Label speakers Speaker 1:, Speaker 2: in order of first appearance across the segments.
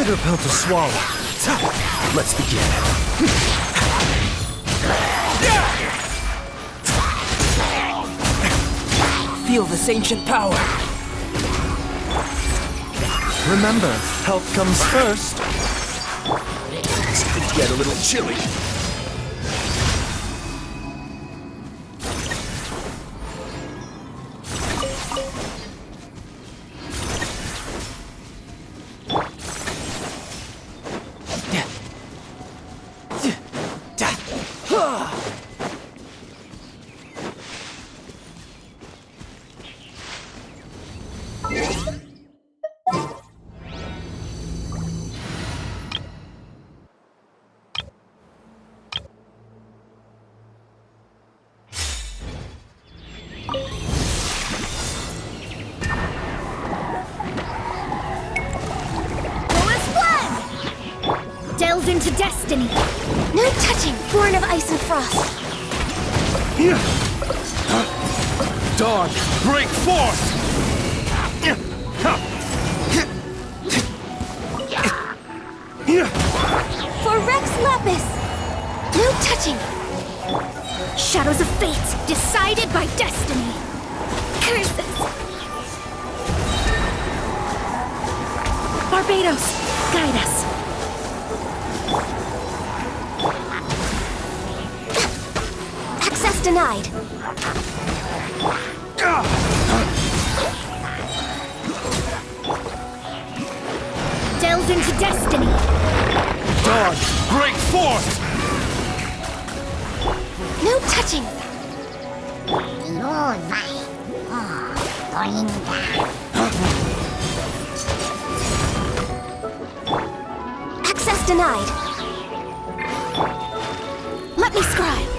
Speaker 1: bitter pill to swallow. Let's begin.
Speaker 2: Feel this ancient power.
Speaker 1: Remember, health comes first.
Speaker 3: It's gonna get a little chilly.
Speaker 4: Delve into destiny. No touching, born of ice and frost.
Speaker 3: Dawn, break forth!
Speaker 4: For Rex Lapis. No touching. Shadows of fate, decided by destiny. Curses. Barbados, guide us. Access denied. Delve into destiny.
Speaker 3: Dawn, break forth!
Speaker 4: No touching. Access denied. Let me scribe.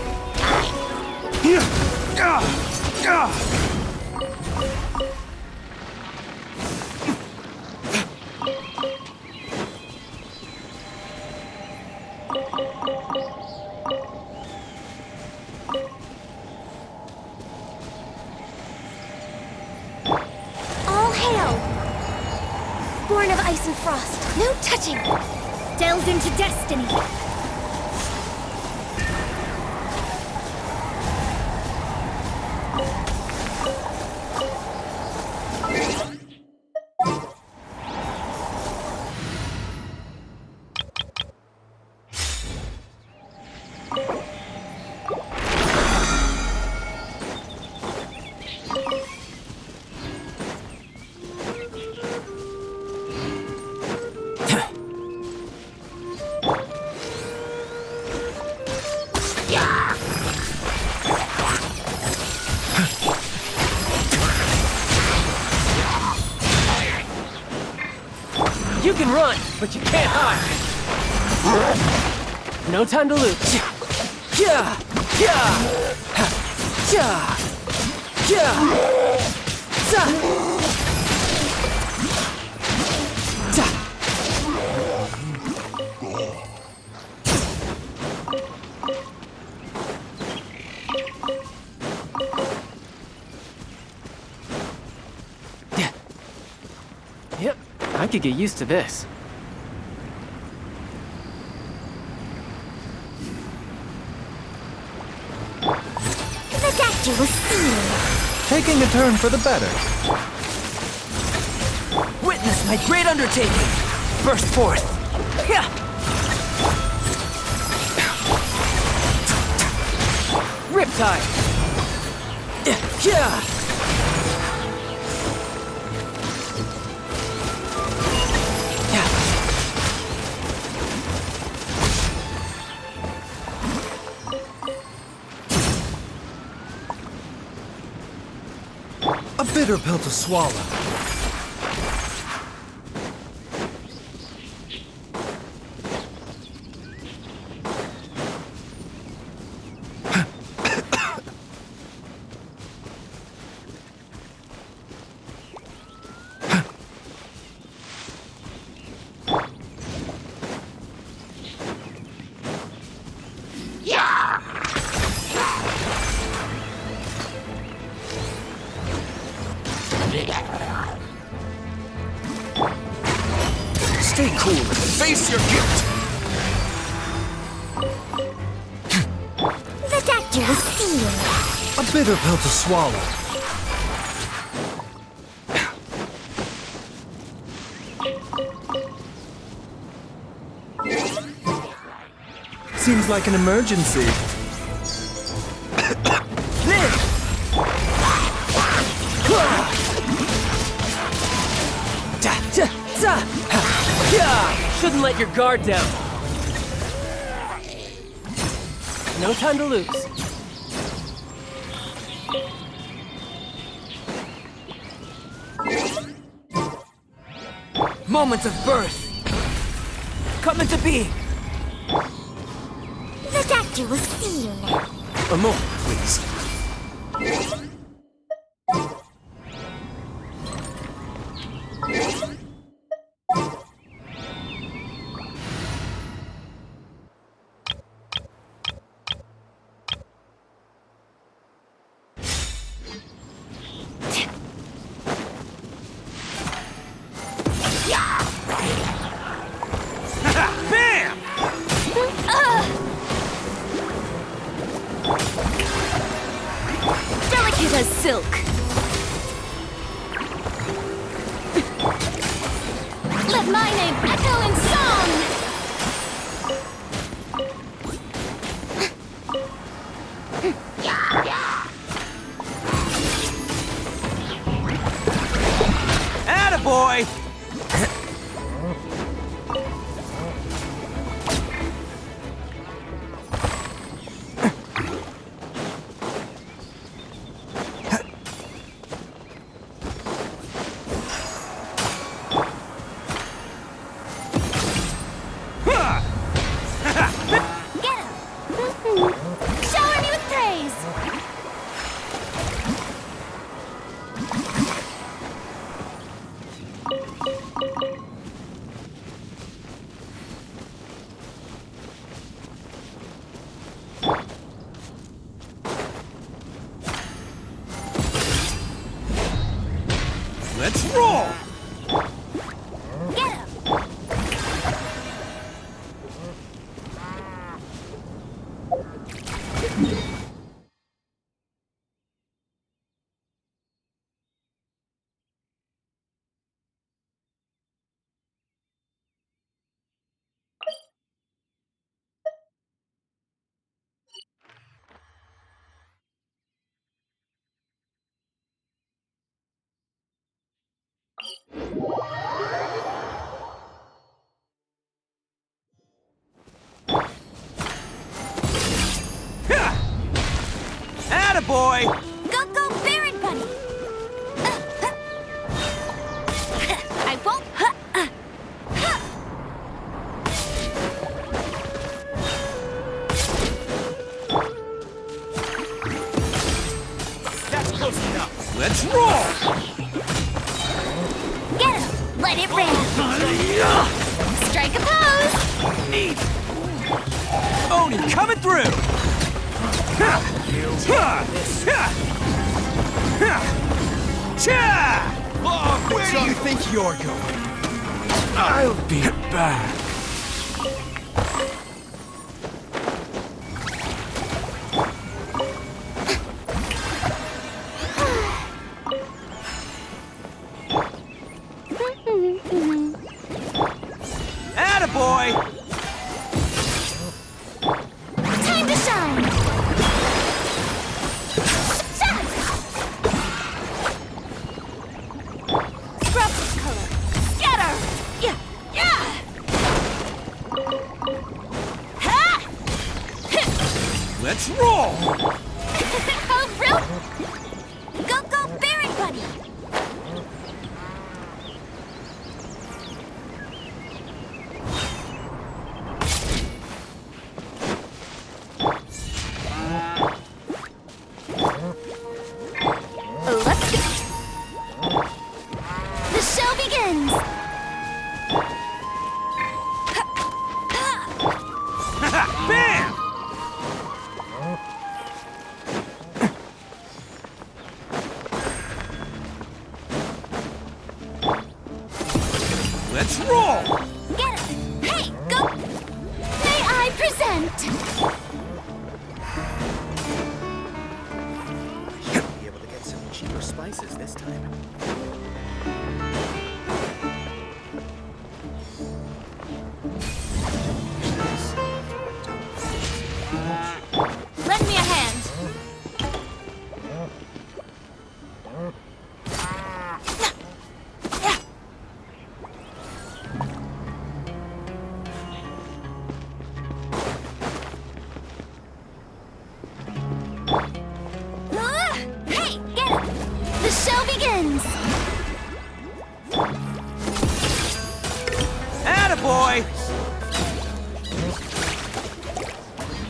Speaker 4: All hail! Born of ice and frost, no touching. Delved into destiny.
Speaker 2: You can run, but you can't hide. No time to lose. Yeah, yeah, yeah, yeah. Yep, I could get used to this.
Speaker 4: The doctor was seen.
Speaker 1: Taking a turn for the better.
Speaker 2: Witness my great undertaking. Burst forth. Yeah. Riptide. Yeah.
Speaker 1: A bitter pill to swallow.
Speaker 4: Yeah!
Speaker 3: Face your guilt!
Speaker 4: The doctor will see you.
Speaker 1: A bitter pill to swallow. Seems like an emergency.
Speaker 2: Shouldn't let your guard down. No time to lose. Moments of birth. Come into being.
Speaker 4: The doctor will see you now.
Speaker 3: A moment, please.
Speaker 2: Bam!
Speaker 4: Delicate as silk. Let my name echo in song.
Speaker 2: Attaboy!
Speaker 4: Get him. Shower me with praise.
Speaker 3: Let's roll!
Speaker 4: Get him.
Speaker 2: Attaboy!
Speaker 4: Go, go, Baron Bunny! I won't.
Speaker 2: That's close enough.
Speaker 3: Let's roll!
Speaker 4: Get him! Let it rip! Strike a pose!
Speaker 2: Neat. Oni coming through!
Speaker 3: Where do you think you're going? I'll be back.
Speaker 2: Attaboy!
Speaker 4: Time to shine! Shot! Scrub this color! Scatter! Yeah! Yeah! Ha!
Speaker 3: Let's roll!
Speaker 4: Oh, real? Go, go, Baron Bunny! Let's go! The show begins!
Speaker 2: Bam!
Speaker 1: Should be able to get some cheaper spices this time.
Speaker 4: Lend me a hand. Hey, get it! The show begins!
Speaker 2: Attaboy!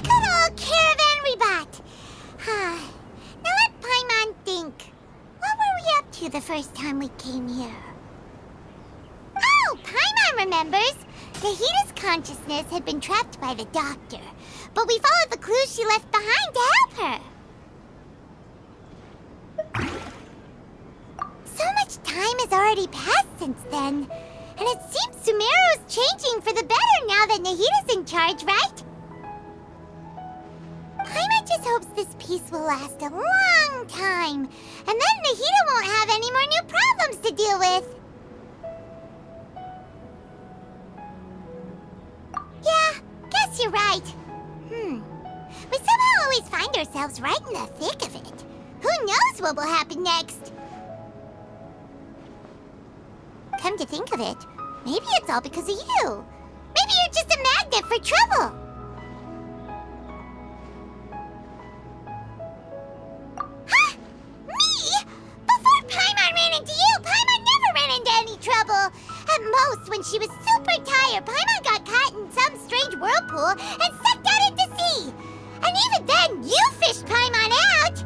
Speaker 5: Good old caravan rebot. Now let Paimon think. What were we up to the first time we came here? Oh, Paimon remembers. Nahita's consciousness had been trapped by the doctor, but we followed the clues she left behind to help her. So much time has already passed since then, and it seems Sumeru's changing for the better now that Nahita's in charge, right? Paimon just hopes this peace will last a long time, and then Nahita won't have any more new problems to deal with. Yeah, guess you're right. We somehow always find ourselves right in the thick of it. Who knows what will happen next? Come to think of it, maybe it's all because of you. Maybe you're just a magnet for trouble. Huh? Me? Before Paimon ran into you, Paimon never ran into any trouble. At most, when she was super tired, Paimon got caught in some strange whirlpool and sucked out into sea. And even then, you fished Paimon out!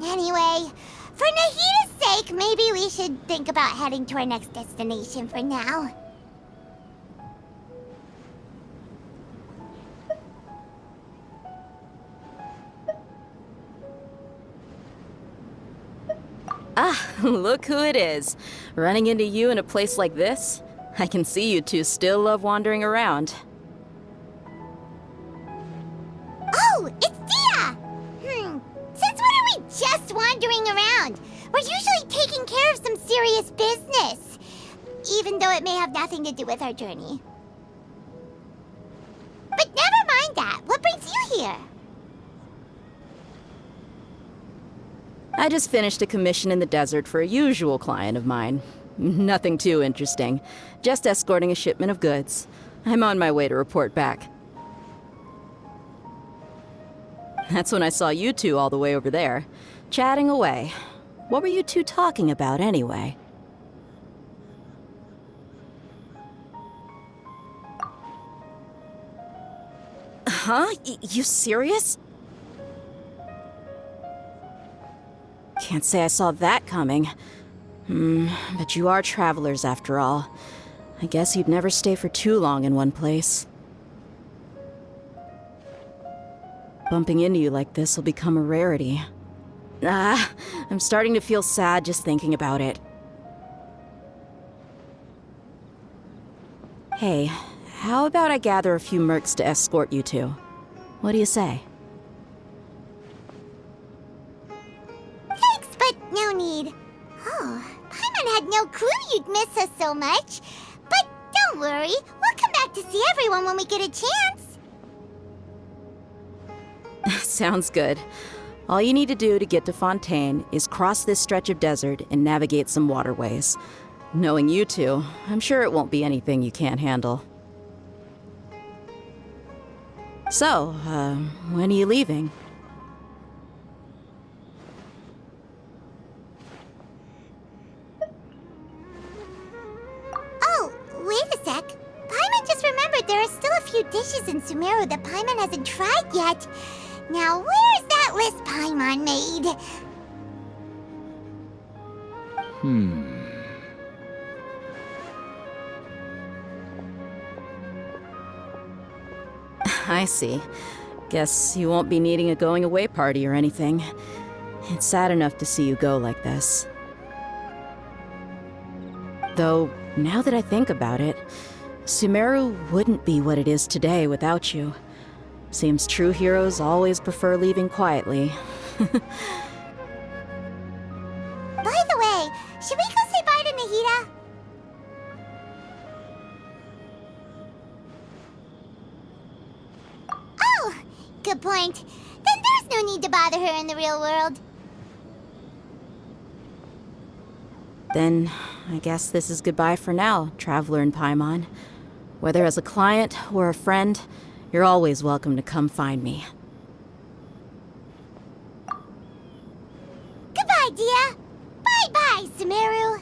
Speaker 5: Anyway, for Nahita's sake, maybe we should think about heading to our next destination for now.
Speaker 6: Ah, look who it is. Running into you in a place like this? I can see you two still love wandering around.
Speaker 5: Oh, it's Dia! Since when are we just wandering around? We're usually taking care of some serious business, even though it may have nothing to do with our journey. But never mind that. What brings you here?
Speaker 6: I just finished a commission in the desert for a usual client of mine. Nothing too interesting. Just escorting a shipment of goods. I'm on my way to report back. That's when I saw you two all the way over there, chatting away. What were you two talking about anyway? Huh? You serious? Can't say I saw that coming. But you are travelers after all. I guess you'd never stay for too long in one place. Bumping into you like this will become a rarity. I'm starting to feel sad just thinking about it. Hey, how about I gather a few mercs to escort you two? What do you say?
Speaker 5: Thanks, but no need. Oh, Paimon had no clue you'd miss us so much. But don't worry, we'll come back to see everyone when we get a chance.
Speaker 6: Sounds good. All you need to do to get to Fontaine is cross this stretch of desert and navigate some waterways. Knowing you two, I'm sure it won't be anything you can't handle. So, when are you leaving?
Speaker 5: Oh, wait a sec. Paimon just remembered there are still a few dishes in Sumeru that Paimon hasn't tried yet. Now, where's that list Paimon made?
Speaker 6: I see. Guess you won't be needing a going-away party or anything. It's sad enough to see you go like this. Though, now that I think about it, Sumeru wouldn't be what it is today without you. Seems true heroes always prefer leaving quietly.
Speaker 5: By the way, should we go say bye to Nahida? Oh, good point. Then there's no need to bother her in the real world.
Speaker 6: Then, I guess this is goodbye for now, Traveler in Paimon. Whether as a client or a friend, you're always welcome to come find me.
Speaker 5: Goodbye, Dia. Bye-bye, Sumeru.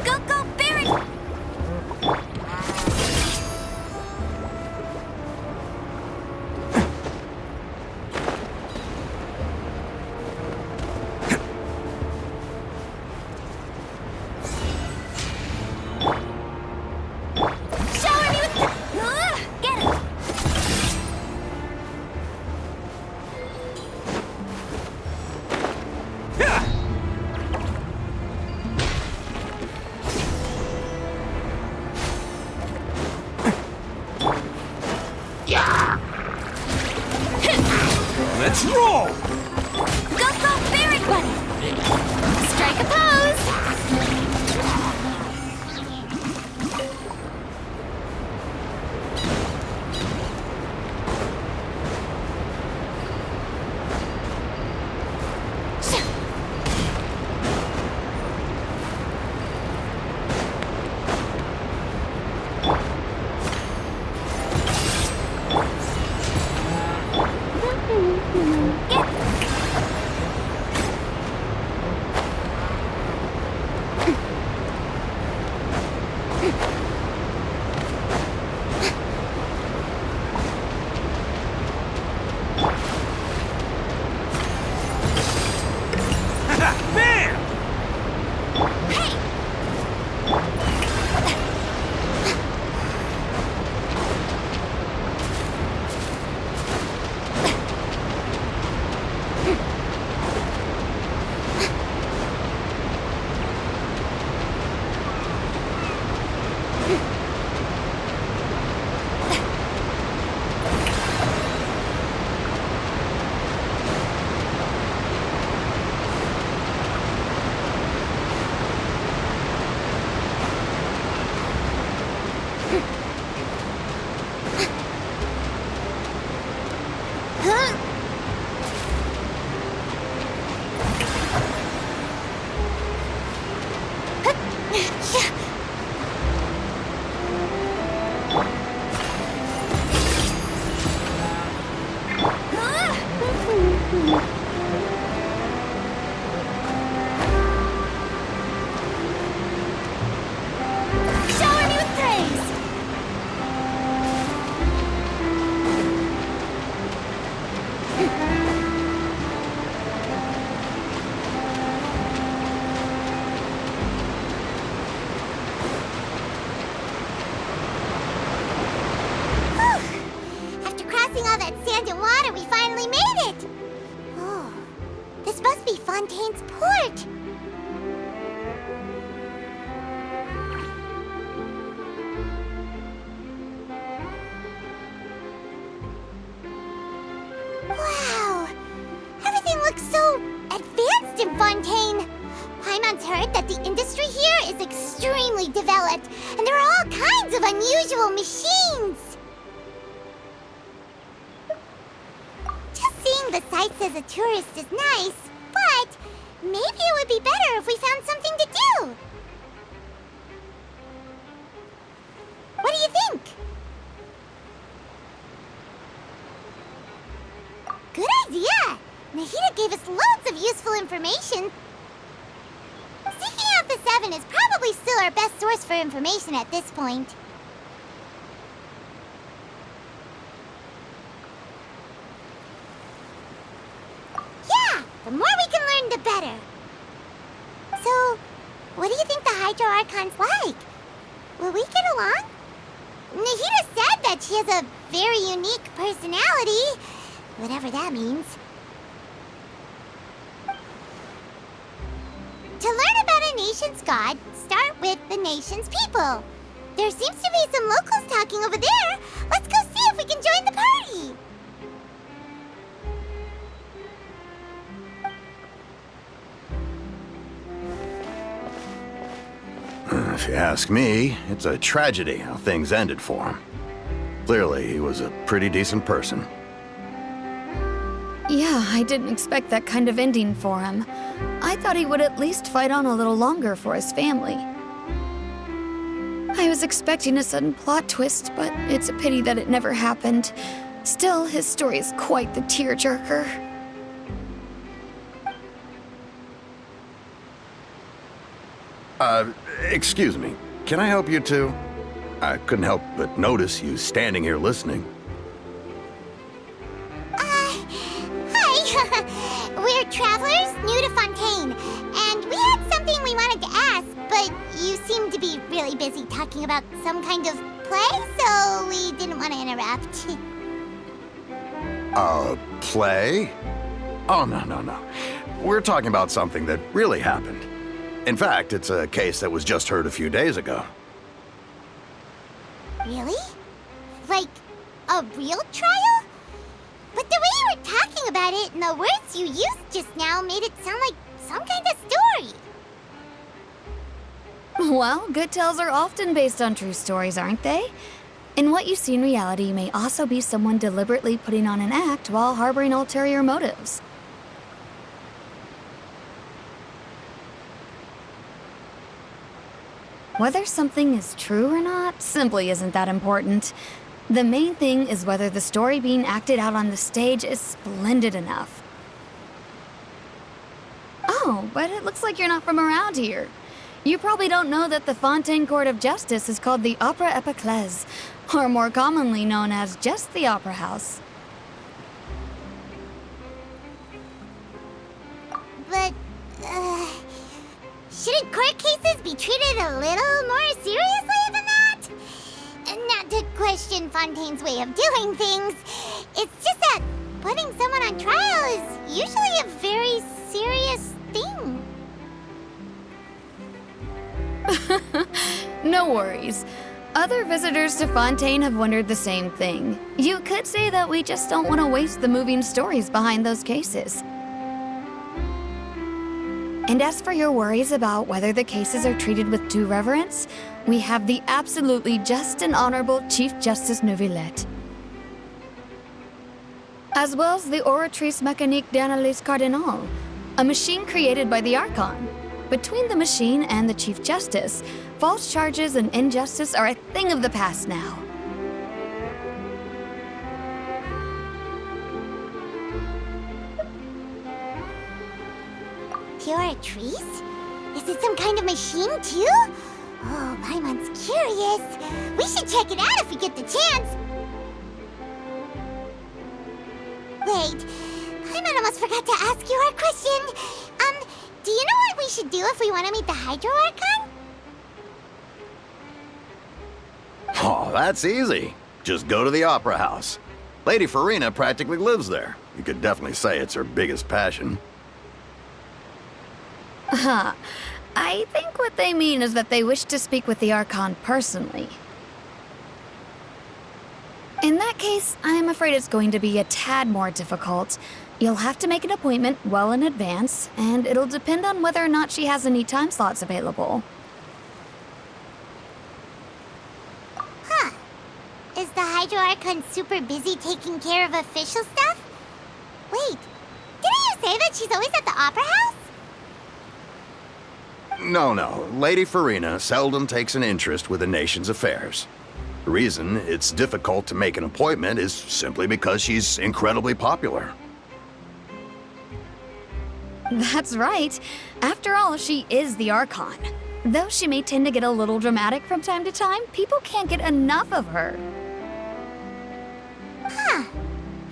Speaker 5: Go, go, Barret! Shower me with... Get it!
Speaker 3: Let's roll!
Speaker 5: Go, go, Barret, buddy! Strike a pose!
Speaker 3: Bam!
Speaker 5: Shower me with praise! Whew. After crossing all that sand and water, we finally made it! Oh, this must be Fontaine's port! Wow! Everything looks so advanced in Fontaine! Paimon's heard that the industry here is extremely developed, and there are all kinds of unusual machines! Just seeing the sights as a tourist is nice, but maybe it would be better if we found something to do! What do you think? Good idea! Nahida gave us loads of useful information. Seeking out the Seven is probably still our best source for information at this point. The more we can learn, the better. So, what do you think the Hydro Archon's like? Will we get along? Nahida said that she has a very unique personality, whatever that means. To learn about a nation's god, start with the nation's people. There seems to be some locals talking over there. Let's go see if we can join the party.
Speaker 7: If you ask me, it's a tragedy how things ended for him. Clearly, he was a pretty decent person.
Speaker 8: Yeah, I didn't expect that kind of ending for him. I thought he would at least fight on a little longer for his family. I was expecting a sudden plot twist, but it's a pity that it never happened. Still, his story is quite the tearjerker.
Speaker 7: Excuse me. Can I help you too? I couldn't help but notice you standing here listening.
Speaker 5: Hi. We're travelers new to Fontaine, and we had something we wanted to ask, but you seemed to be really busy talking about some kind of play, so we didn't want to interrupt.
Speaker 7: Play? Oh, no. We're talking about something that really happened. In fact, it's a case that was just heard a few days ago.
Speaker 5: Really? Like, a real trial? But the way you were talking about it and the words you used just now made it sound like some kind of story.
Speaker 8: Well, good tales are often based on true stories, aren't they? And what you see in reality may also be someone deliberately putting on an act while harboring ulterior motives. Whether something is true or not simply isn't that important. The main thing is whether the story being acted out on the stage is splendid enough. Oh, but it looks like you're not from around here. You probably don't know that the Fontaine Court of Justice is called the Opera Epiclese, or more commonly known as just the Opera House.
Speaker 5: But, shouldn't court cases be treated a little more seriously than that? Not to question Fontaine's way of doing things. It's just that putting someone on trial is usually a very serious thing.
Speaker 8: No worries. Other visitors to Fontaine have wondered the same thing. You could say that we just don't want to waste the moving stories behind those cases. And as for your worries about whether the cases are treated with due reverence, we have the absolutely just and honorable Chief Justice Neuvillette, as well as the Oratrice Mécanique d'Analyse Cardinal, a machine created by the Archon. Between the machine and the Chief Justice, false charges and injustice are a thing of the past now.
Speaker 5: Oratrice? Is it some kind of machine too? Oh, Paimon's curious. We should check it out if we get the chance. Wait, Paimon almost forgot to ask you our question. Do you know what we should do if we want to meet the Hydro Archon?
Speaker 7: Oh, that's easy. Just go to the Opera House. Lady Farina practically lives there. You could definitely say it's her biggest passion.
Speaker 8: Huh. I think what they mean is that they wish to speak with the Archon personally. In that case, I'm afraid it's going to be a tad more difficult. You'll have to make an appointment well in advance, and it'll depend on whether or not she has any time slots available.
Speaker 5: Huh. Is the Hydro Archon super busy taking care of official stuff? Wait, didn't you say that she's always at the Opera House?
Speaker 7: No. Lady Farina seldom takes an interest with the nation's affairs. The reason it's difficult to make an appointment is simply because she's incredibly popular.
Speaker 8: That's right. After all, she is the Archon. Though she may tend to get a little dramatic from time to time, people can't get enough of her.
Speaker 5: Huh.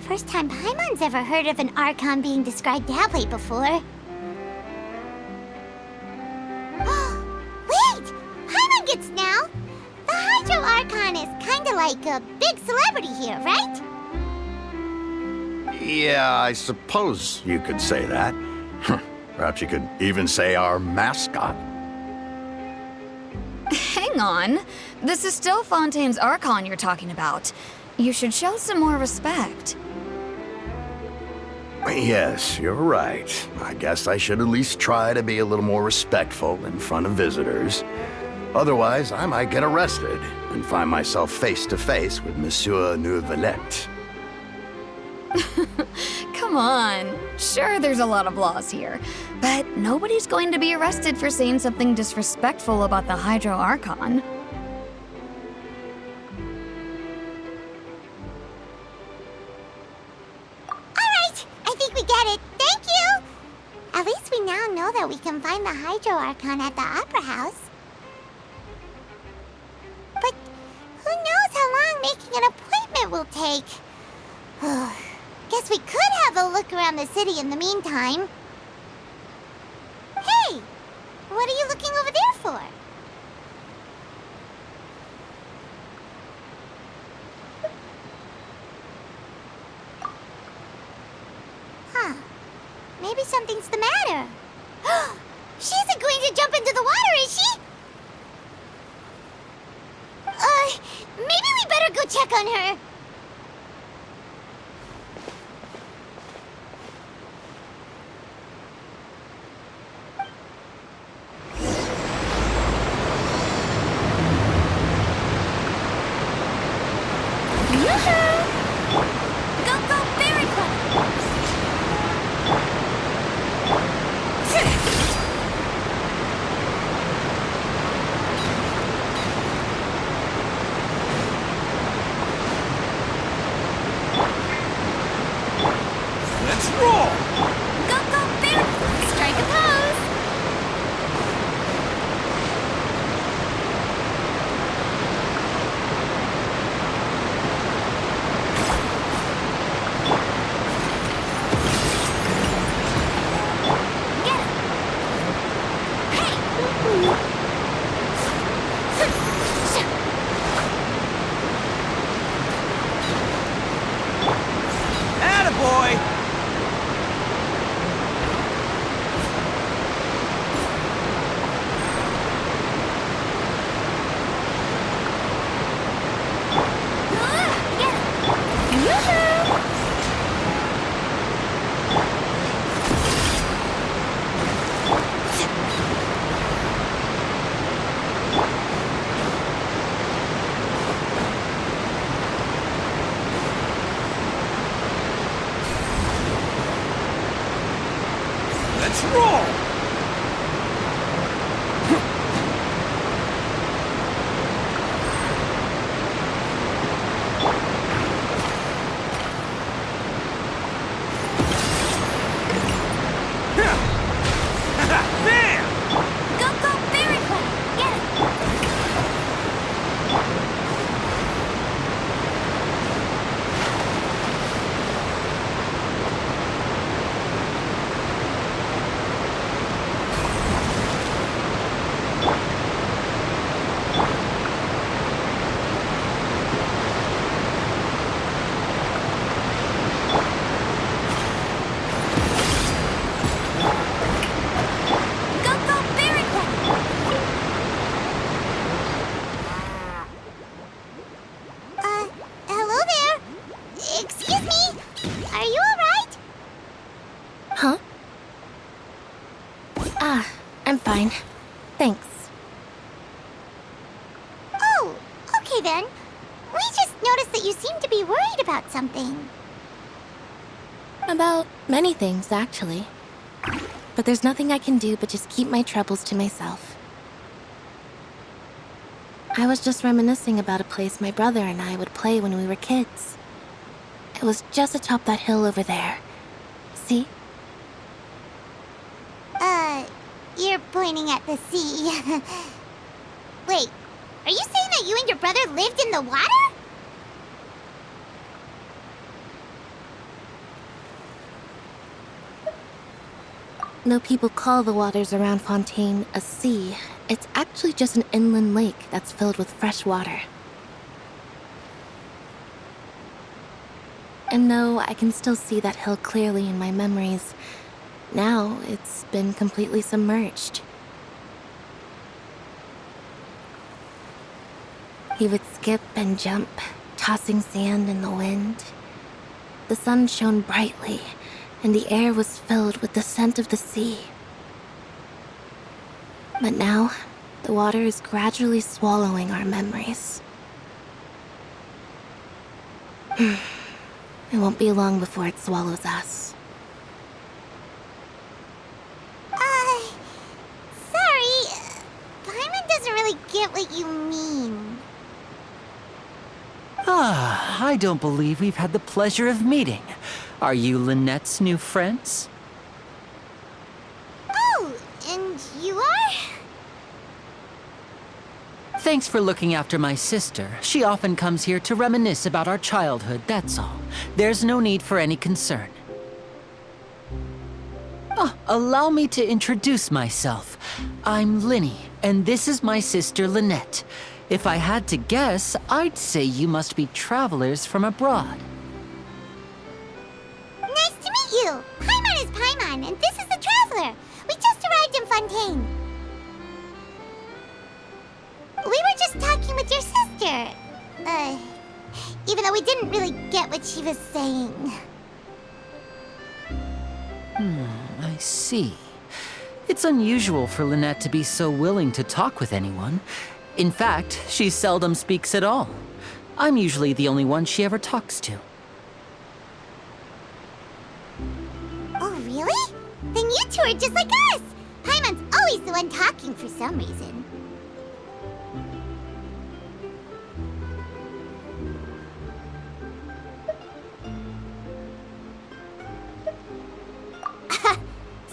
Speaker 5: first time Paimon's ever heard of an Archon being described that way before. Wait! Paimon gets now! The Hydro Archon is kinda like a big celebrity here, right?
Speaker 7: Yeah, I suppose you could say that. Perhaps you could even say our mascot.
Speaker 8: Hang on. This is still Fontaine's Archon you're talking about. You should show some more respect.
Speaker 7: Yes, you're right. I guess I should at least try to be a little more respectful in front of visitors. Otherwise, I might get arrested and find myself face to face with Monsieur Neuvillette.
Speaker 8: Come on. Sure, there's a lot of laws here, but nobody's going to be arrested for saying something disrespectful about the Hydro Archon.
Speaker 5: Alright, I think we get it. Thank you! At least we now know that we can find the Hydro Archon at the Opera House. But who knows how long making an appointment will take? Guess we could have a look around the city in the meantime. Hey! What are you looking over there for? Huh. Maybe something's the matter. She isn't going to jump into the water, is she? Maybe we better go check on her.
Speaker 3: Let's roll!
Speaker 4: Go, Bear! Strike a pose! Get him! Hey!
Speaker 2: Attaboy!
Speaker 3: Let's roll! Bam!
Speaker 4: Go, Berry Club! Get him! Go, Berry Club!
Speaker 5: Hello there? Excuse me? Are you alright?
Speaker 4: Huh? I'm fine. Thanks.
Speaker 5: Oh, okay then. We just noticed that you seem to be worried about something.
Speaker 4: About many things, actually. But there's nothing I can do but just keep my troubles to myself. I was just reminiscing about a place my brother and I would play when we were kids. It was just atop that hill over there. See?
Speaker 5: You're pointing at the sea. Wait, are you saying that you and your brother lived in the water?
Speaker 4: Though people call the waters around Fontaine a sea, it's actually just an inland lake that's filled with fresh water. And though I can still see that hill clearly in my memories, now it's been completely submerged. He would skip and jump, tossing sand in the wind. The sun shone brightly, and the air was filled with the scent of the sea. But now, the water is gradually swallowing our memories. It won't be long before it swallows us.
Speaker 5: Sorry. Paimon doesn't really get what you mean.
Speaker 2: Ah, I don't believe we've had the pleasure of meeting. Are you Lynette's new friends?
Speaker 5: Oh, and you are?
Speaker 2: Thanks for looking after my sister. She often comes here to reminisce about our childhood, that's all. There's no need for any concern. Allow me to introduce myself. I'm Linny, and this is my sister Lynette. If I had to guess, I'd say you must be travelers from abroad.
Speaker 5: Nice to meet you. Paimon is Paimon, and this is the Traveler. We just arrived in Fontaine. We were just talking with your sister. Even though we didn't really get what she was saying.
Speaker 2: I see. It's unusual for Lynette to be so willing to talk with anyone. In fact, she seldom speaks at all. I'm usually the only one she ever talks to.
Speaker 5: Oh, really? Then you two are just like us! Paimon's always the one talking for some reason.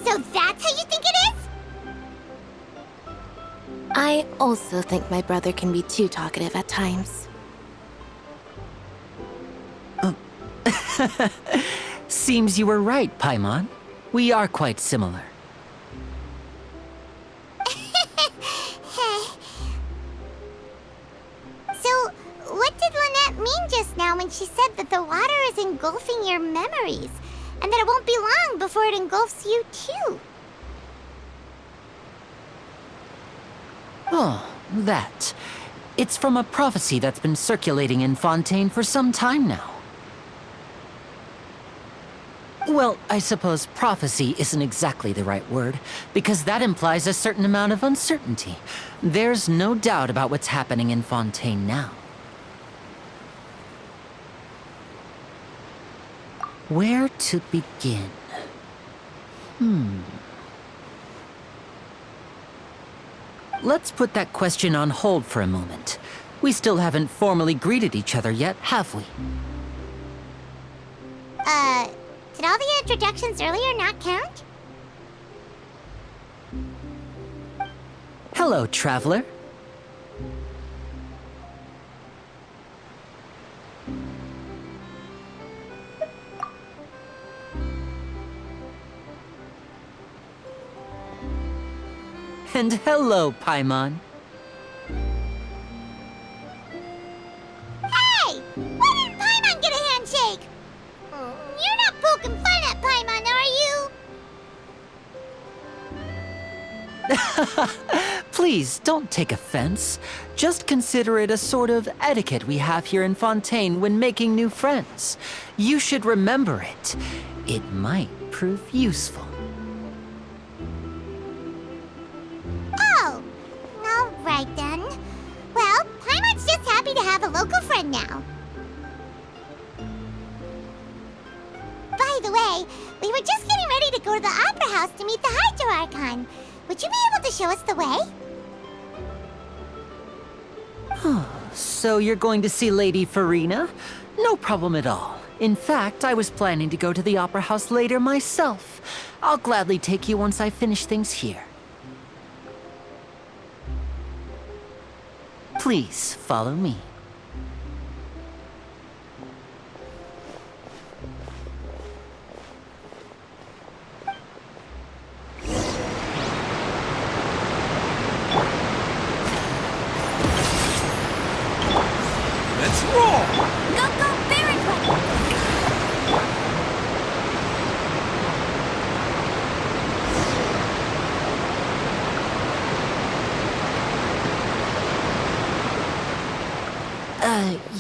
Speaker 5: So that's how you think it is?
Speaker 4: I also think my brother can be too talkative at times.
Speaker 2: Seems you were right, Paimon. We are quite similar.
Speaker 5: So, what did Lynette mean just now when she said that the water is engulfing your memories? And that it won't be long before it engulfs you too?
Speaker 2: Oh, that. It's from a prophecy that's been circulating in Fontaine for some time now. Well, I suppose prophecy isn't exactly the right word, because that implies a certain amount of uncertainty. There's no doubt about what's happening in Fontaine now. Where to begin? Let's put that question on hold for a moment. We still haven't formally greeted each other yet, have we?
Speaker 5: Did all the introductions earlier not count?
Speaker 2: Hello, traveler. And hello, Paimon.
Speaker 5: Hey! Why didn't Paimon get a handshake? You're not poking fun at Paimon, are you?
Speaker 2: Please, don't take offense. Just consider it a sort of etiquette we have here in Fontaine when making new friends. You should remember it. It might prove useful.
Speaker 5: Oh, all right then. Well, Paimon's just happy to have a local friend now. By the way, we were just getting ready to go to the Opera House to meet the Hydro Archon. Would you be able to show us the way?
Speaker 2: So you're going to see Lady Farina? No problem at all. In fact, I was planning to go to the Opera House later myself. I'll gladly take you once I finish things here. Please follow me.
Speaker 3: Draw!
Speaker 5: Go, go, Baron Quick!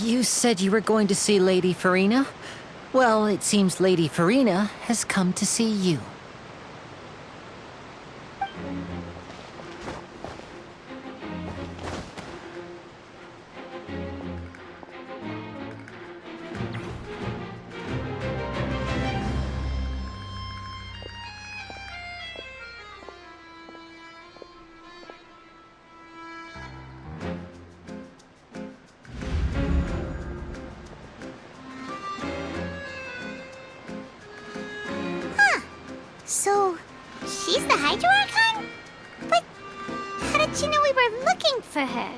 Speaker 2: You said you were going to see Lady Farina? Well, it seems Lady Farina has come to see you.
Speaker 5: So, she's the Hydro Archon? But how did she know we were looking for her?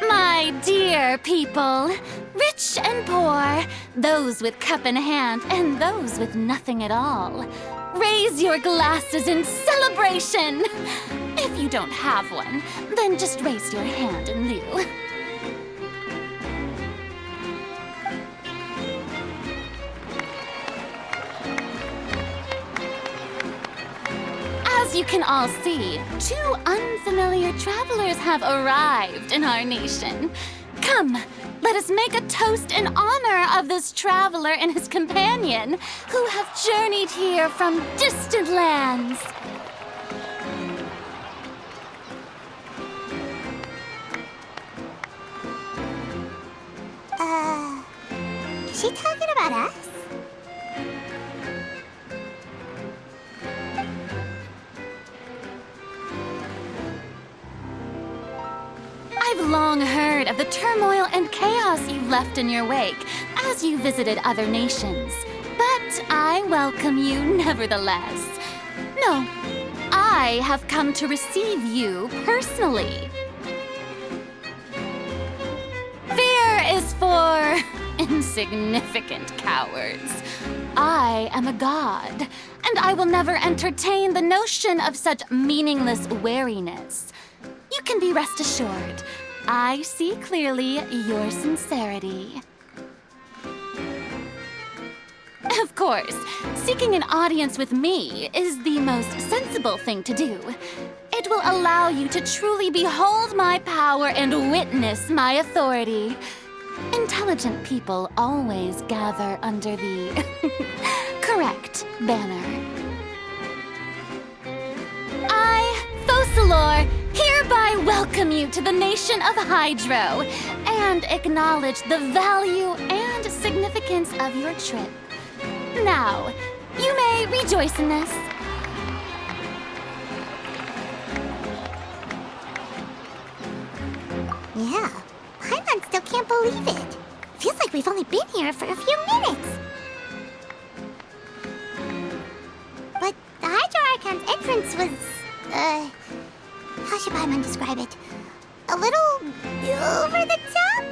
Speaker 5: My dear people, rich and poor, those with cup in hand and those with nothing at all, raise your glasses in celebration! If you don't have one, then just raise your hand in lieu. As you can all see, two unfamiliar travelers have arrived in our nation. Come, let us make a toast in honor of this traveler and his companion who have journeyed here from distant lands. Is she talking about us? I've long heard of the turmoil and chaos you've left in your wake as you visited other nations. But I welcome you nevertheless. No, I have come to receive you personally. Fear is for insignificant cowards. I am a god, and I will never entertain the notion of such meaningless wariness. You can be rest assured, I see clearly your sincerity. Of course, seeking an audience with me is the most sensible thing to do. It will allow you to truly behold my power and witness my authority. Intelligent people always gather under the correct banner. I, Focalor, hereby welcome you to the nation of Hydro and acknowledge the value and significance of your trip. Now, you may rejoice in this. Yeah, Paimon still can't believe it. Feels like we've only been here for a few minutes. But the Hydro Archon's entrance was, how should Paimon describe it? A little over the top?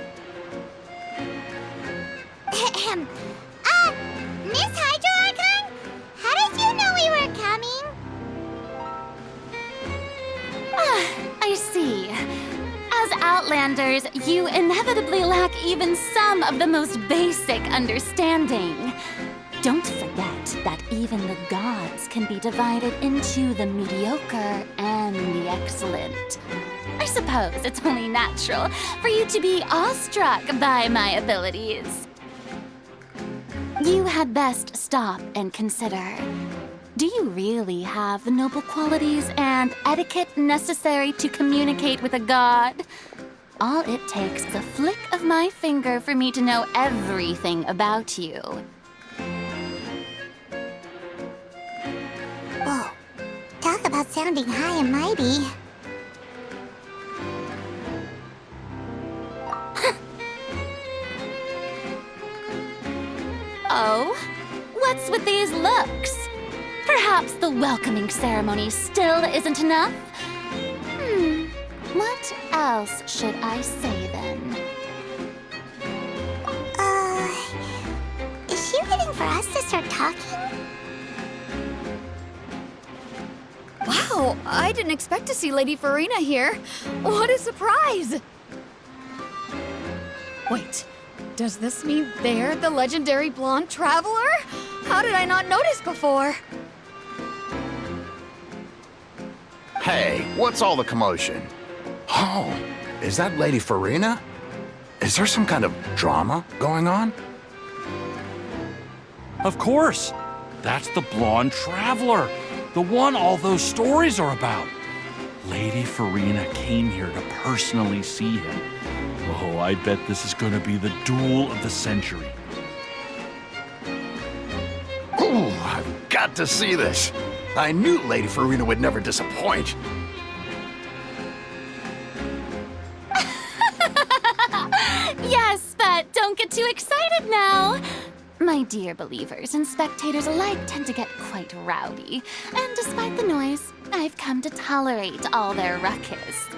Speaker 5: Miss Hydro Archon? How did you know we were coming? I see. As Outlanders, you inevitably lack even some of the most basic understanding. Don't forget that even the gods can be divided into the mediocre and the excellent. I suppose it's only natural for you to be awestruck by my abilities. You had best stop and consider. Do you really have the noble qualities and etiquette necessary to communicate with a god? All it takes is a flick of my finger for me to know everything about you. Whoa, talk about sounding high and mighty. Oh, what's with these looks? Perhaps the welcoming ceremony still isn't enough? What else should I say then? Is she waiting for us to start talking?
Speaker 8: Wow, I didn't expect to see Lady Farina here. What a surprise! Wait, does this mean they're the legendary blonde traveler? How did I not notice before?
Speaker 7: Hey, what's all the commotion? Oh, is that Lady Farina? Is there some kind of drama going on?
Speaker 9: Of course! That's the blonde traveler, the one all those stories are about. Lady Farina came here to personally see him. Oh, I bet this is gonna be the duel of the century.
Speaker 7: Ooh, I've got to see this. I knew Lady Farina would never disappoint.
Speaker 10: Yes, but don't get too excited now. My dear believers and spectators alike tend to get quite rowdy, and despite the noise, I've come to tolerate all their ruckus.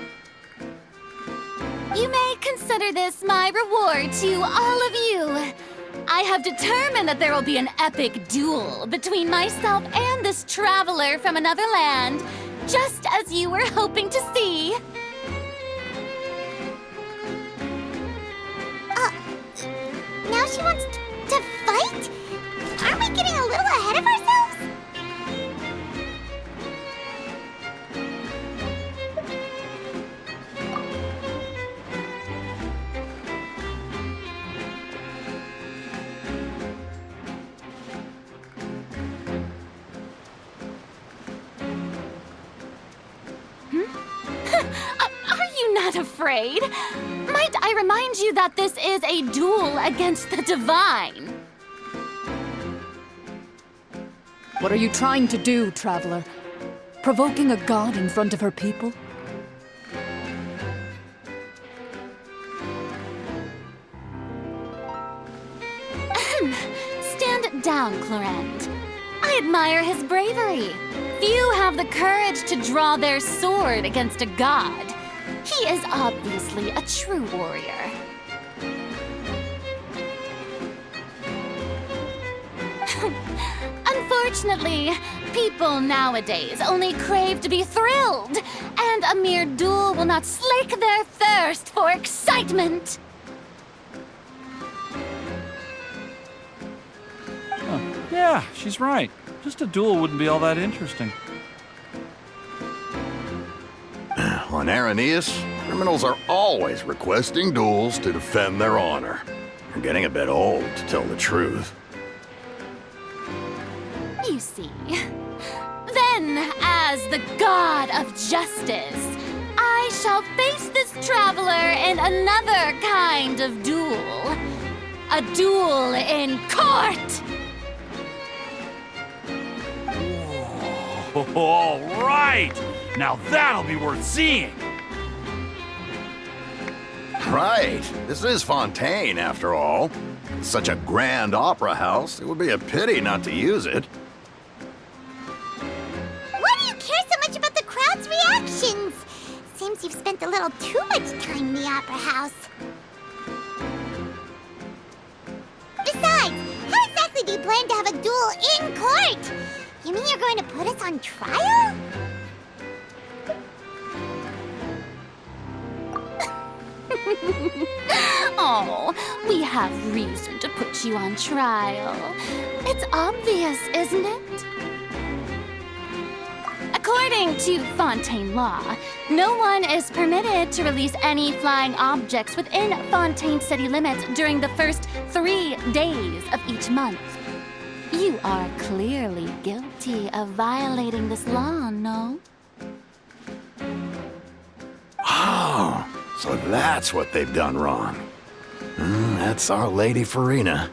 Speaker 10: You may consider this my reward to all of you. I have determined that there will be an epic duel between myself and this traveler from another land, just as you were hoping to see.
Speaker 5: Now she wants to fight? Aren't we getting a little ahead of ourselves?
Speaker 10: Are you not afraid? Might I remind you that this is a duel against the divine?
Speaker 11: What are you trying to do, traveler? Provoking a god in front of her people?
Speaker 10: Stand down, Clorend. I admire his bravery. Few have the courage to draw their sword against a god. He is obviously a true warrior. Unfortunately, people nowadays only crave to be thrilled, and a mere duel will not slake their thirst for excitement.
Speaker 9: Yeah, she's right. Just a duel wouldn't be all that interesting.
Speaker 7: On Araneus, criminals are always requesting duels to defend their honor. They're getting a bit old, to tell the truth.
Speaker 10: You see. Then, as the god of justice, I shall face this traveler in another kind of duel. A duel in court!
Speaker 9: All right! Now that'll be worth seeing!
Speaker 7: Right. This is Fontaine, after all. Such a grand opera house, it would be a pity not to use it.
Speaker 5: Why do you care so much about the crowd's reactions? Seems you've spent a little too much time in the opera house. Besides, how exactly do you plan to have a duel in court? You mean you're going to put us on trial?
Speaker 10: Oh, we have reason to put you on trial. It's obvious, isn't it? According to Fontaine law, no one is permitted to release any flying objects within Fontaine city limits during the first 3 days of each month. You are clearly guilty of violating this law, no?
Speaker 7: Oh, so that's what they've done wrong. That's our Lady Farina.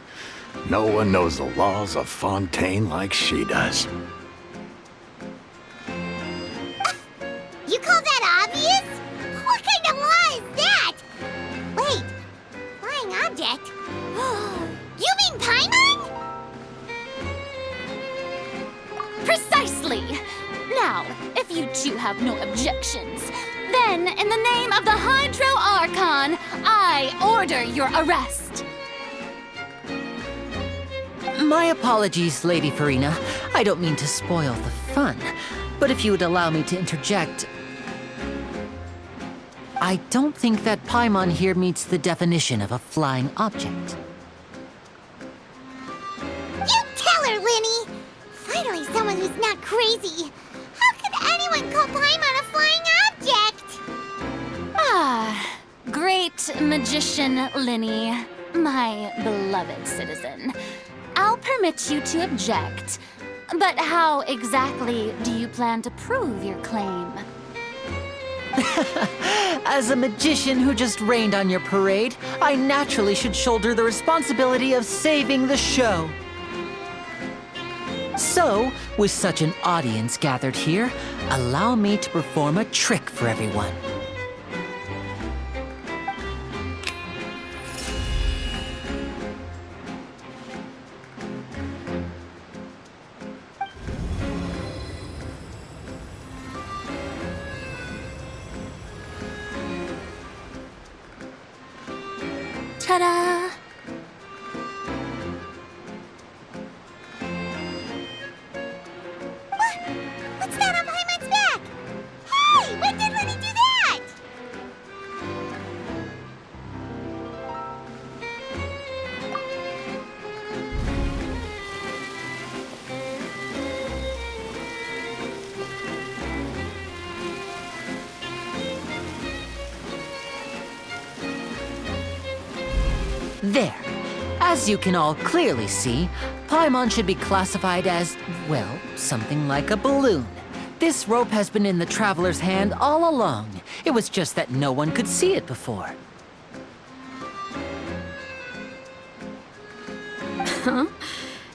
Speaker 7: No one knows the laws of Fontaine like she does.
Speaker 5: You call that obvious? What kind of law is that? Wait, flying object? You mean Paimon?
Speaker 10: Precisely! Now, if you two have no objections, then in the name of the Hydro Archon, I order your arrest.
Speaker 2: My apologies, Lady Farina. I don't mean to spoil the fun. But if you would allow me to interject... I don't think that Paimon here meets the definition of a flying object.
Speaker 5: You tell her, Linny! Finally someone who's not crazy. How could anyone call Paimon a flying object?
Speaker 10: Ah, great magician Linny, my beloved citizen. I'll permit you to object, but how exactly do you plan to prove your claim?
Speaker 2: As a magician who just rained on your parade, I naturally should shoulder the responsibility of saving the show. So, with such an audience gathered here, allow me to perform a trick for everyone.
Speaker 10: Ta-da!
Speaker 5: What's that on Paimon's back? Hey, when did Linny do that?
Speaker 2: There. As you can all clearly see, Paimon should be classified as, well, something like a balloon. This rope has been in the traveler's hand all along. It was just that no one could see it before.
Speaker 8: Huh?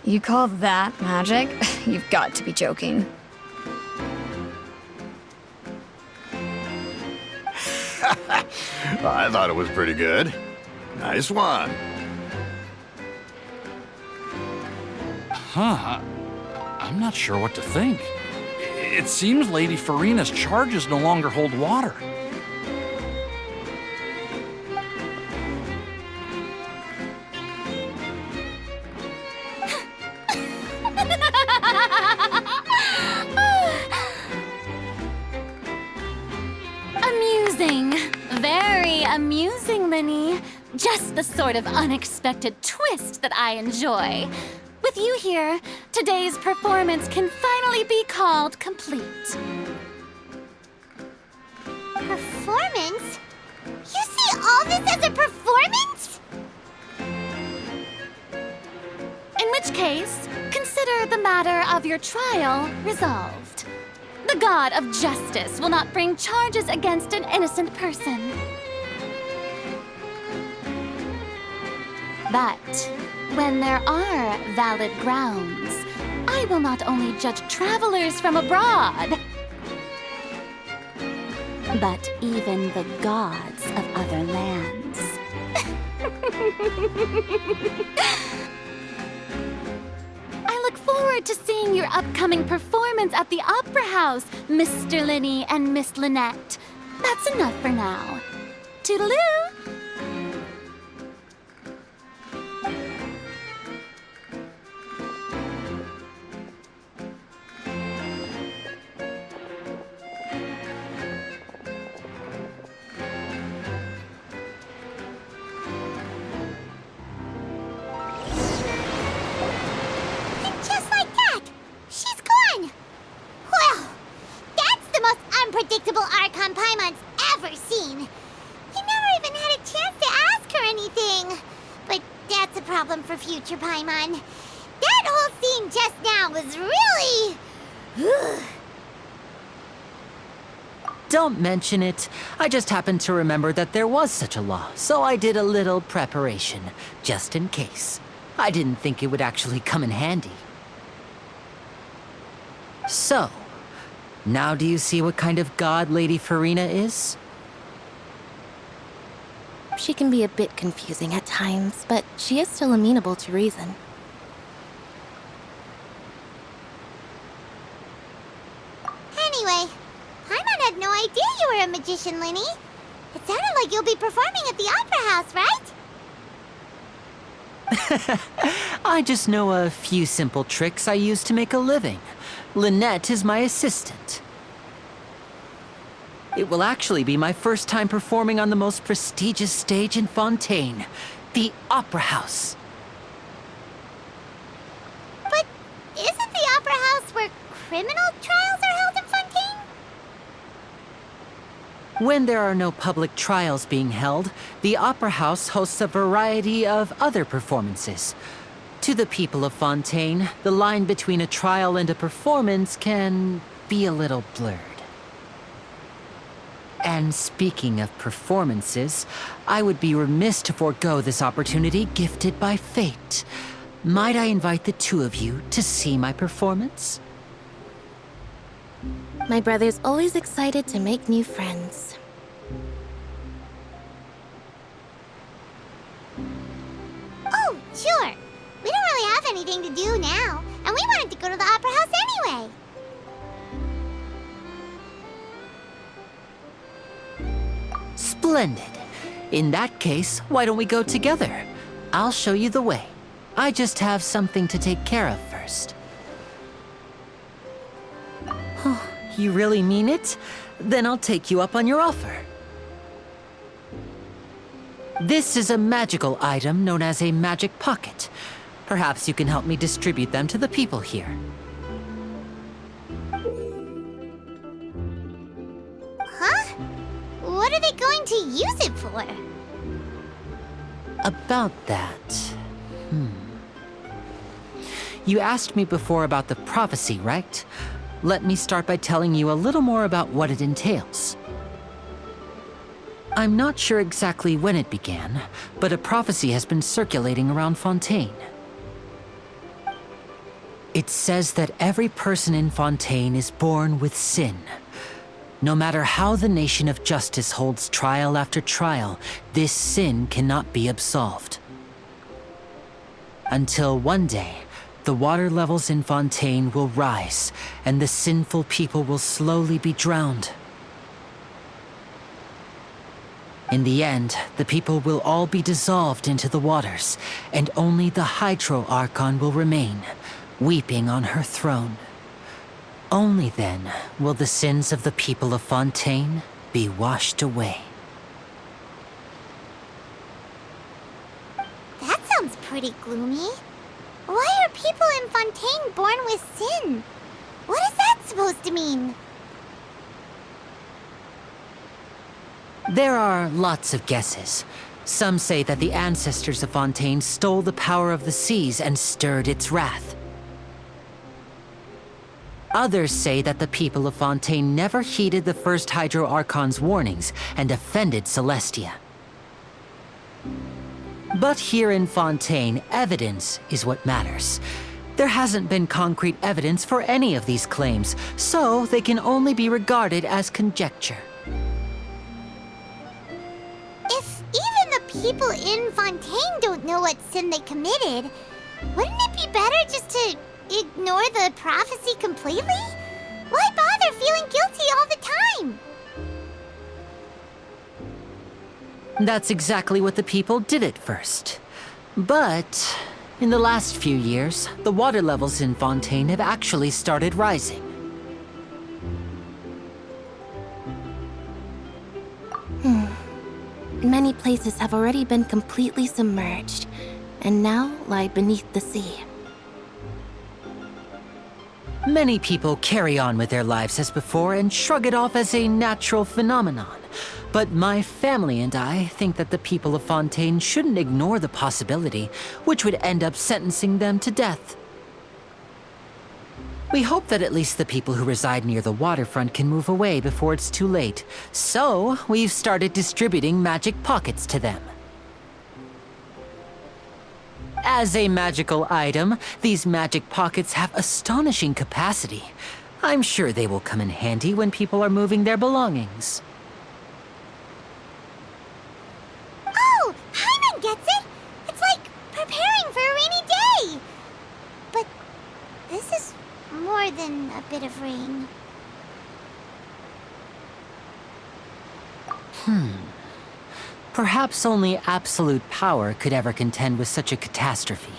Speaker 8: You call that magic? You've got to be joking.
Speaker 7: I thought it was pretty good. Nice one.
Speaker 9: Huh. I'm not sure what to think. It seems Lady Farina's charges no longer hold water.
Speaker 10: Amusing. Very amusing, Linny. Just the sort of unexpected twist that I enjoy. With you here, today's performance can finally be called complete.
Speaker 5: Performance? You see all this as a performance?
Speaker 10: In which case, consider the matter of your trial resolved. The god of justice will not bring charges against an innocent person. But when there are valid grounds, I will not only judge travelers from abroad, but even the gods of other lands. I look forward to seeing your upcoming performance at the Opera House, Mr. Linny and Miss Lynette. That's enough for now. Toodaloo!
Speaker 5: Unpredictable Archon Paimon's ever seen. You never even had a chance to ask her anything. But that's a problem for future Paimon. That whole scene just now was really...
Speaker 2: Don't mention it. I just happened to remember that there was such a law, so I did a little preparation, just in case. I didn't think it would actually come in handy. So, now do you see what kind of god Lady Farina is?
Speaker 4: She can be a bit confusing at times, but she is still amenable to reason.
Speaker 5: Anyway, Paimon had no idea you were a magician, Linny. It sounded like you'll be performing at the Opera House, right?
Speaker 2: I just know a few simple tricks I use to make a living. Lynette is my assistant. It will actually be my first time performing on the most prestigious stage in Fontaine, the Opera House.
Speaker 5: But isn't the Opera House where criminal trials are held in Fontaine?
Speaker 2: When there are no public trials being held, the Opera House hosts a variety of other performances. To the people of Fontaine, the line between a trial and a performance can be a little blurred. And speaking of performances, I would be remiss to forego this opportunity gifted by fate. Might I invite the two of you to see my performance?
Speaker 4: My brother's always excited to make new friends.
Speaker 5: Oh, sure. We don't really have anything to do now, and we wanted to go to the Opera House anyway.
Speaker 2: Splendid. In that case, why don't we go together? I'll show you the way. I just have something to take care of first. Oh, you really mean it? Then I'll take you up on your offer. This is a magical item known as a magic pocket. Perhaps you can help me distribute them to the people here.
Speaker 5: Huh? What are they going to use it for?
Speaker 2: About that... You asked me before about the prophecy, right? Let me start by telling you a little more about what it entails. I'm not sure exactly when it began, but a prophecy has been circulating around Fontaine. It says that every person in Fontaine is born with sin. No matter how the nation of justice holds trial after trial, this sin cannot be absolved. Until one day, the water levels in Fontaine will rise, and the sinful people will slowly be drowned. In the end, the people will all be dissolved into the waters, and only the Hydro Archon will remain, weeping on her throne. Only then will the sins of the people of Fontaine be washed away.
Speaker 5: That sounds pretty gloomy. Why are people in Fontaine born with sin? What is that supposed to mean?
Speaker 2: There are lots of guesses. Some say that the ancestors of Fontaine stole the power of the seas and stirred its wrath. Others say that the people of Fontaine never heeded the first Hydro Archon's warnings and offended Celestia. But here in Fontaine, evidence is what matters. There hasn't been concrete evidence for any of these claims, so they can only be regarded as conjecture.
Speaker 5: If even the people in Fontaine don't know what sin they committed, wouldn't it be better just to ignore the prophecy completely? Why bother feeling guilty all the time?
Speaker 2: That's exactly what the people did at first. But in the last few years, the water levels in Fontaine have actually started rising.
Speaker 4: Many places have already been completely submerged, and now lie beneath the sea.
Speaker 2: Many people carry on with their lives as before and shrug it off as a natural phenomenon. But my family and I think that the people of Fontaine shouldn't ignore the possibility, which would end up sentencing them to death. We hope that at least the people who reside near the waterfront can move away before it's too late. So, we've started distributing magic pockets to them. As a magical item, these magic pockets have astonishing capacity. I'm sure they will come in handy when people are moving their belongings.
Speaker 5: Oh, Paimon gets it! It's like preparing for a rainy day! But this is more than a bit of rain.
Speaker 2: Perhaps only absolute power could ever contend with such a catastrophe.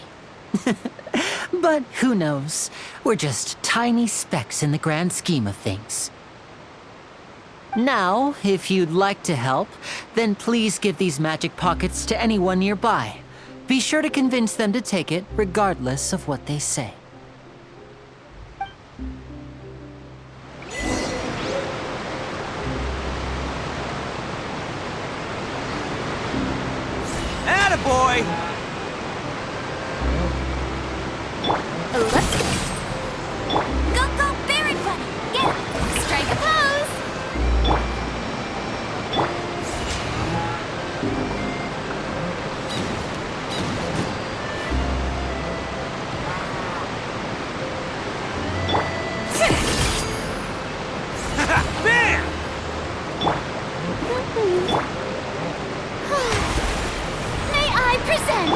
Speaker 2: But who knows? We're just tiny specks in the grand scheme of things. Now, if you'd like to help, then please give these magic pockets to anyone nearby. Be sure to convince them to take it, regardless of what they say.
Speaker 3: Attaboy!
Speaker 10: Let's go, Barry Bunny! Get it! Strike a pose!
Speaker 3: Bam!
Speaker 10: May I present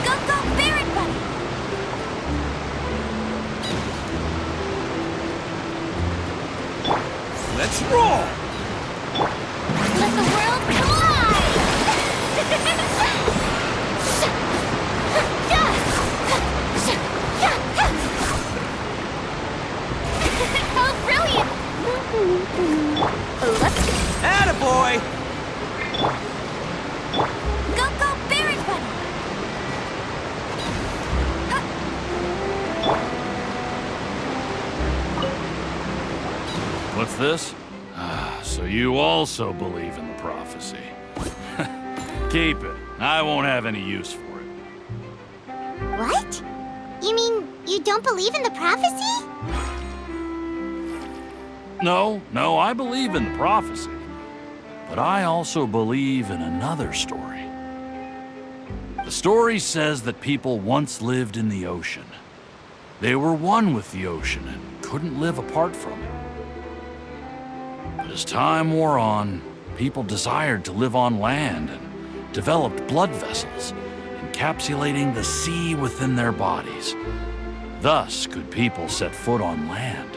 Speaker 10: Go, Barry Bunny!
Speaker 3: Let's roll!
Speaker 10: Let the world collide! How brilliant! Let's
Speaker 3: Attaboy!
Speaker 10: go, Barry Bunny!
Speaker 9: What's this? So you also believe in the prophecy. Keep it. I won't have any use for it.
Speaker 5: What? You mean you don't believe in the prophecy?
Speaker 9: No, I believe in the prophecy. But I also believe in another story. The story says that people once lived in the ocean. They were one with the ocean and couldn't live apart from it. But as time wore on, people desired to live on land and developed blood vessels, encapsulating the sea within their bodies. Thus could people set foot on land.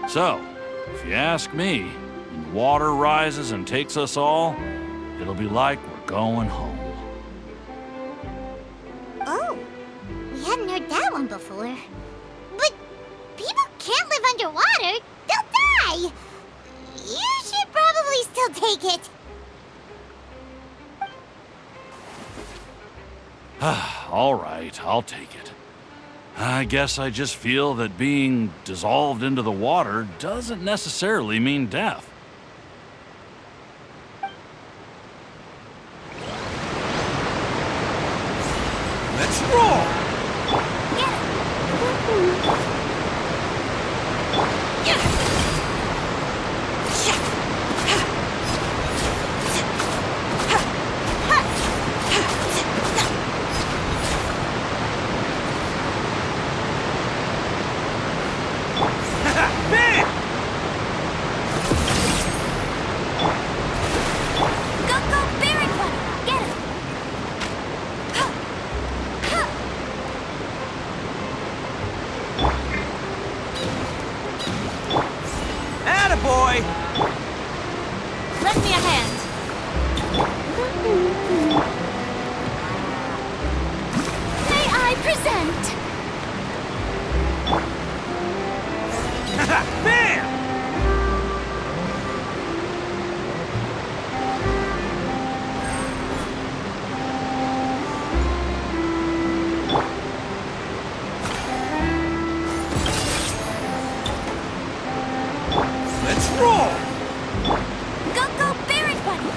Speaker 9: So, if you ask me, when the water rises and takes us all, it'll be like we're going home.
Speaker 5: Oh, we hadn't heard that one before. But people can't live underwater. They'll die. You should probably still take it.
Speaker 9: All right, I'll take it. I guess I just feel that being dissolved into the water doesn't necessarily mean death.
Speaker 3: Let's roll! Bam!
Speaker 10: Go, Barry Bunny! Get it!
Speaker 3: Attaboy!
Speaker 10: Lend me a hand. May I present
Speaker 3: Bam! Let's roll!
Speaker 10: Go, Barry Bunny!